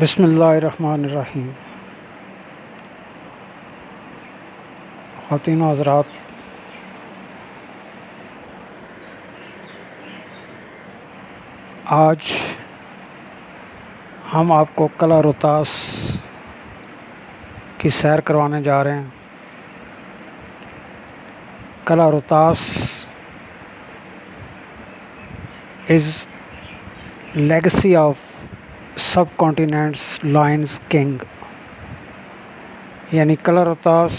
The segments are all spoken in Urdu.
بسم اللہ الرحمن الرحیم۔ خواتین و حضرات، آج ہم آپ کو قلعہ روہتاس کی سیر کروانے جا رہے ہیں۔ قلعہ Rohtas is legacy of subcontinent's lions king, یعنی قلعہ روہتاس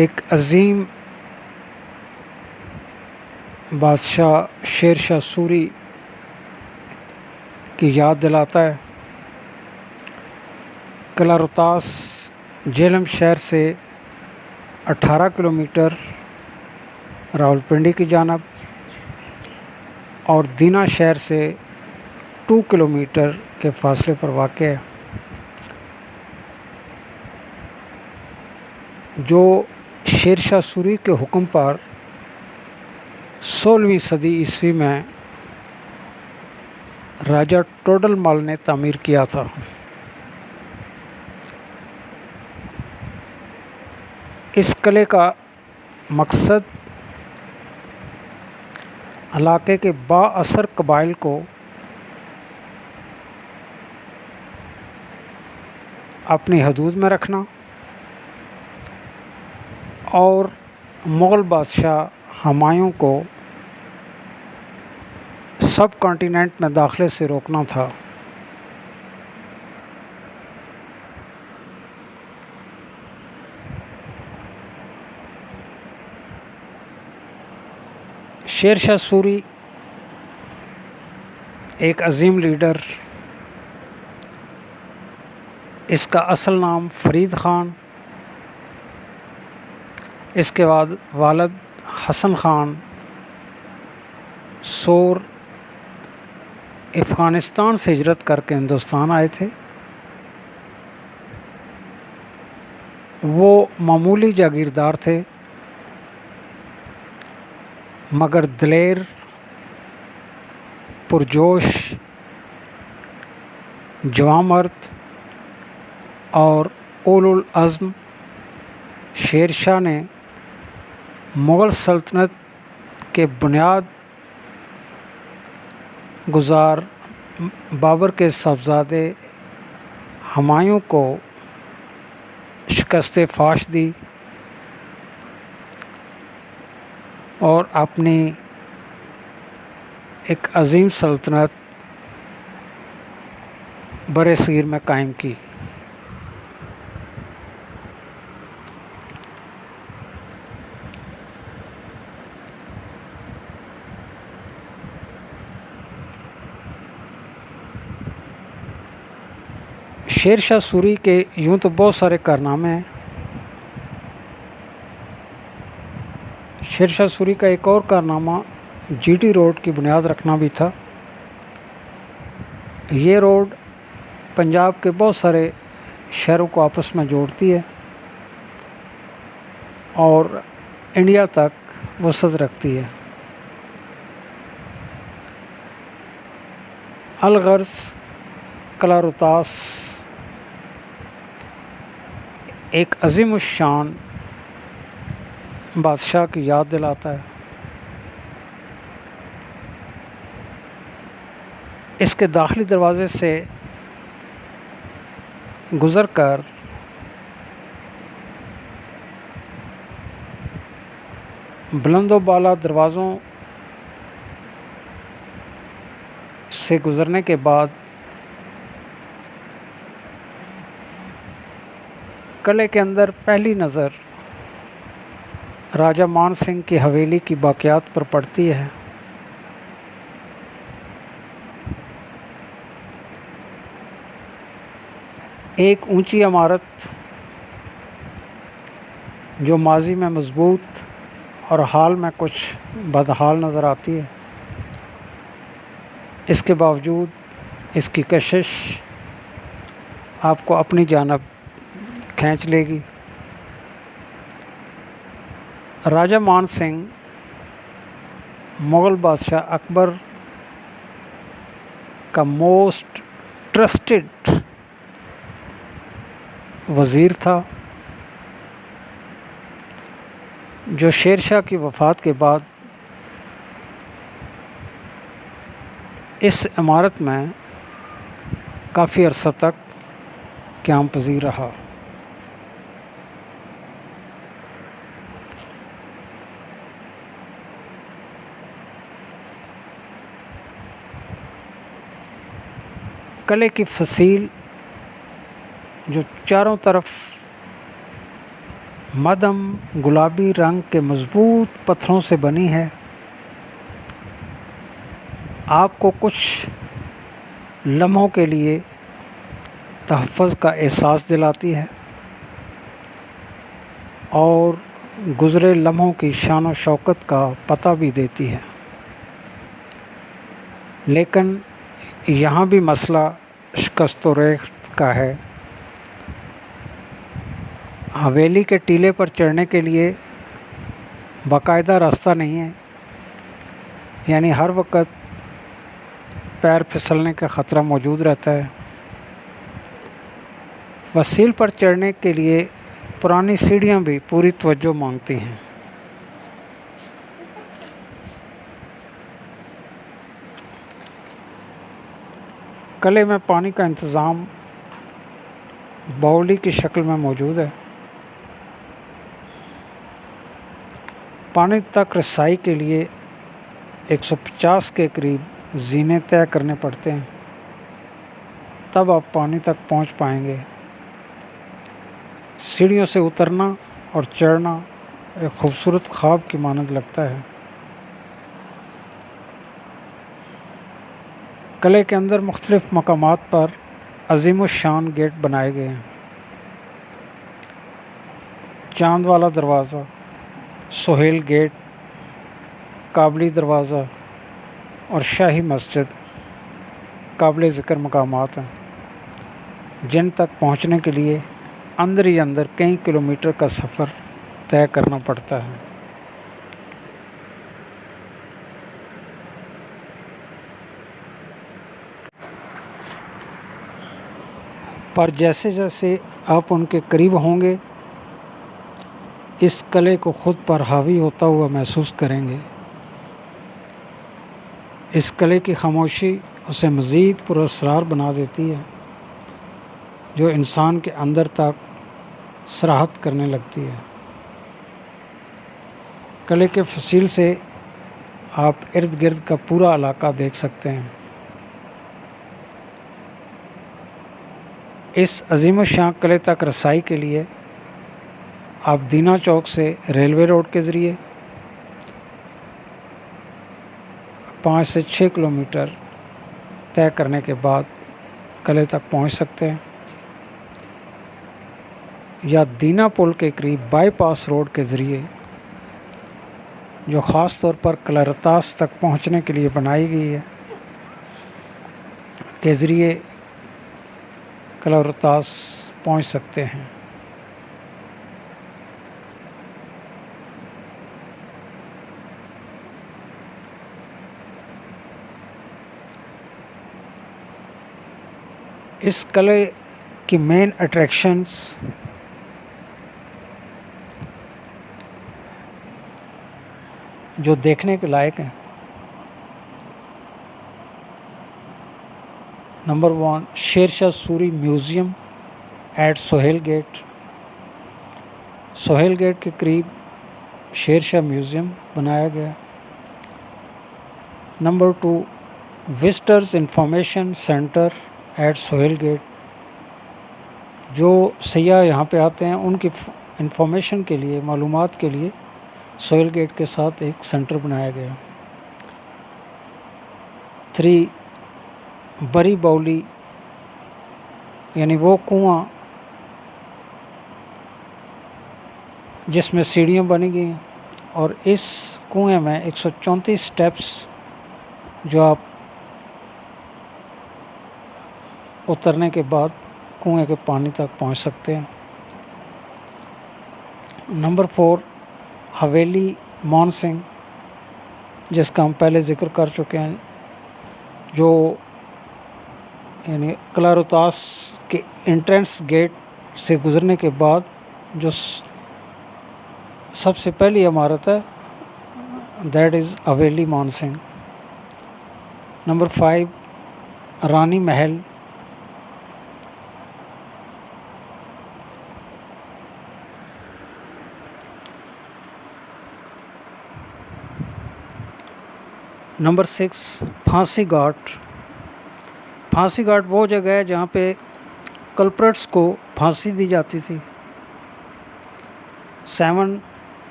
ایک عظیم بادشاہ شیر شاہ سوری کی یاد دلاتا ہے۔ قلعہ روہتاس جہلم شہر سے 18 کلومیٹر راولپنڈی کی جانب اور دینا شہر سے 2 کلومیٹر کے فاصلے پر واقع ہے، جو شیر شاہ سوری کے حکم پر 16ویں صدی عیسوی میں راجہ ٹوڈل مل نے تعمیر کیا تھا۔ اس قلعے کا مقصد علاقے کے با اثر قبائل کو اپنی حدود میں رکھنا اور مغل بادشاہ ہمایوں کو سب کانٹیننٹ میں داخلے سے روکنا تھا۔ شیر شاہ سوری ایک عظیم لیڈر، اس کا اصل نام فرید خان، اس کے بعد والد حسن خان سور افغانستان سے ہجرت کر کے ہندوستان آئے تھے۔ وہ معمولی جاگیردار تھے، مگر دلیر، پرجوش، جواں مرد اور اولو العزم شیر شاہ نے مغل سلطنت کے بنیاد گزار بابر کے صاحبزادے ہمایوں کو شکست فاش دی اور اپنی ایک عظیم سلطنت برصغیر میں قائم کی۔ شیر شاہ سوری کے یوں تو بہت سارے کارنامے ہیں۔ شیر شاہ سوری کا ایک اور کارنامہ جی ٹی روڈ کی بنیاد رکھنا بھی تھا۔ یہ روڈ پنجاب کے بہت سارے شہروں کو آپس میں جوڑتی ہے اور انڈیا تک وسعت رکھتی ہے۔ الغرض قلعہ روہتاس ایک عظیم الشان بادشاہ کی یاد دلاتا ہے۔ اس کے داخلی دروازے سے گزر کر بلند و بالا دروازوں سے گزرنے کے بعد قلعے کے اندر پہلی نظر راجہ مان سنگھ کی حویلی کی باقیات پر پڑتی ہے۔ ایک اونچی عمارت جو ماضی میں مضبوط اور حال میں کچھ بدحال نظر آتی ہے، اس کے باوجود اس کی کشش آپ کو اپنی جانب کھینچ لے گی۔ راجہ مان سنگھ مغل بادشاہ اکبر کا موسٹ ٹرسٹڈ وزیر تھا جو شیر شاہ کی وفات کے بعد اس عمارت میں کافی عرصہ تک قیام پذیر رہا۔ قلعے کی فصیل جو چاروں طرف مدھم گلابی رنگ کے مضبوط پتھروں سے بنی ہے، آپ کو کچھ لمحوں کے لیے تحفظ کا احساس دلاتی ہے اور گزرے لمحوں کی شان و شوکت کا پتہ بھی دیتی ہے۔ لیکن یہاں بھی مسئلہ شکست و ریخت کا ہے۔ حویلی کے ٹیلے پر چڑھنے کے لیے باقاعدہ راستہ نہیں ہے، یعنی ہر وقت پیر پھسلنے کا خطرہ موجود رہتا ہے۔ فصیل پر چڑھنے کے لیے پرانی سیڑھیاں بھی پوری توجہ مانگتی ہیں۔ قلعے میں پانی کا انتظام باولی کی شکل میں موجود ہے۔ پانی تک رسائی کے لیے 150 کے قریب زینے طے کرنے پڑتے ہیں، تب آپ پانی تک پہنچ پائیں گے۔ سیڑھیوں سے اترنا اور چڑھنا ایک خوبصورت خواب کی مانند لگتا ہے۔ قلعے کے اندر مختلف مقامات پر عظیم الشان گیٹ بنائے گئے ہیں۔ چاند والا دروازہ، سہیل گیٹ، کابلی دروازہ اور شاہی مسجد قابل ذکر مقامات ہیں جن تک پہنچنے کے لیے اندر ہی اندر کئی کلومیٹر کا سفر طے کرنا پڑتا ہے۔ پر جیسے جیسے آپ ان کے قریب ہوں گے اس قلعے کو خود پر حاوی ہوتا ہوا محسوس کریں گے۔ اس قلعے کی خاموشی اسے مزید پراسرار بنا دیتی ہے، جو انسان کے اندر تک سراحت کرنے لگتی ہے۔ قلعے کے فصیل سے آپ ارد گرد کا پورا علاقہ دیکھ سکتے ہیں۔ اس عظیم الشان قلعے تک رسائی کے لیے آپ دینا چوک سے ریلوے روڈ کے ذریعے 5 سے 6 کلومیٹر طے کرنے کے بعد قلعے تک پہنچ سکتے ہیں، یا دینا پل کے قریب بائی پاس روڈ کے ذریعے جو خاص طور پر قلعہ رتاس تک پہنچنے کے لیے بنائی گئی ہے کے ذریعے قلعہ رتاس پہنچ سکتے ہیں۔ اس قلعے کی مین اٹریکشنز جو دیکھنے کے لائق ہیں، number 1 Sher Shah Suri museum at Sohail gate. Sohail gate کے قریب شیر شاہ میوزیم بنایا گیا۔ Number 2 visitors information centre at Sohail gate, جو سیاح یہاں پہ آتے ہیں ان کی انفارمیشن کے لیے، معلومات کے لیے سہیل گیٹ کے ساتھ ایک سینٹر بنایا گیا۔ 3 بری باولی، یعنی وہ کنواں جس میں سیڑھیاں بنی گئی ہیں، اور اس کنویں میں 134 سٹیپس جو آپ اترنے کے بعد کنویں کے پانی تک پہنچ سکتے ہیں۔ نمبر 4 حویلی مان سنگھ، جس کا ہم پہلے ذکر کر چکے ہیں، جو یعنی قلعہ رطاس کے انٹرنس گیٹ سے گزرنے کے بعد جو سب سے پہلی عمارت ہے دیٹ از حویلی مان سنگھ۔ نمبر 5 رانی محل۔ نمبر 6 پھانسی گھاٹ۔ پھانسی گھاٹ وہ جگہ ہے جہاں پہ کلپریٹس کو پھانسی دی جاتی تھی۔ 7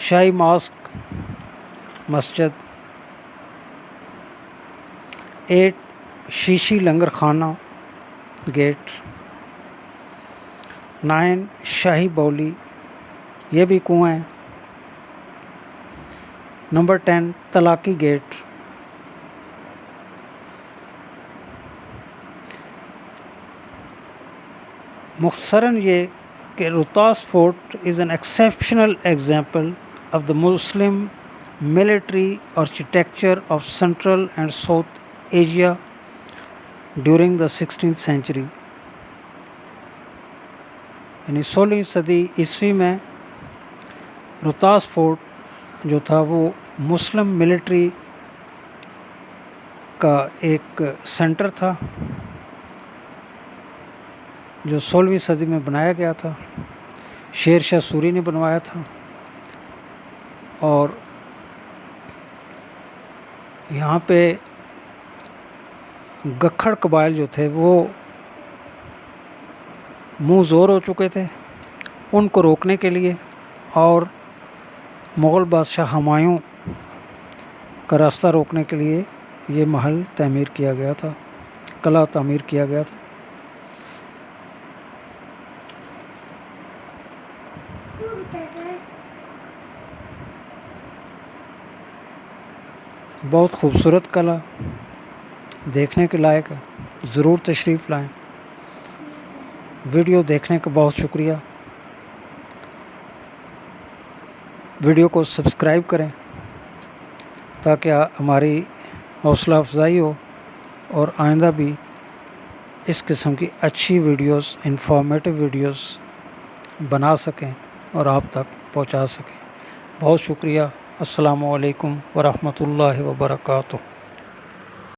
شاہی ماسک مسجد۔ 8 شیشی لنگر خانہ گیٹ۔ 9 شاہی بولی، یہ بھی کنواں ہے۔ Number 10 Talaqi gate. مختصراً یہ کہ Rohtas fort is an exceptional example of the Muslim military architecture of Central and South Asia during the 16th century. یعنی 16ویں صدی عیسوی میں روہتاس فورٹ جو تھا وہ مسلم ملٹری کا ایک سینٹر تھا جو 16ویں صدی میں بنایا گیا تھا۔ شیر شاہ سوری نے بنوایا تھا، اور یہاں پہ گکھڑ قبائل جو تھے وہ منہ زور ہو چکے تھے، ان کو روکنے کے لیے اور مغل بادشاہ ہمایوں کا راستہ روکنے کے لیے یہ محل تعمیر کیا گیا تھا، قلعہ تعمیر کیا گیا تھا۔ بہت خوبصورت قلعہ، دیکھنے کے لائق ہے، ضرور تشریف لائیں۔ ویڈیو دیکھنے کا بہت شکریہ۔ ویڈیو کو سبسکرائب کریں تاکہ ہماری حوصلہ افزائی ہو اور آئندہ بھی اس قسم کی اچھی ویڈیوز، انفارمیٹیو ویڈیوز بنا سکیں اور آپ تک پہنچا سکیں۔ بہت شکریہ۔ السلام علیکم ورحمۃ اللہ وبرکاتہ۔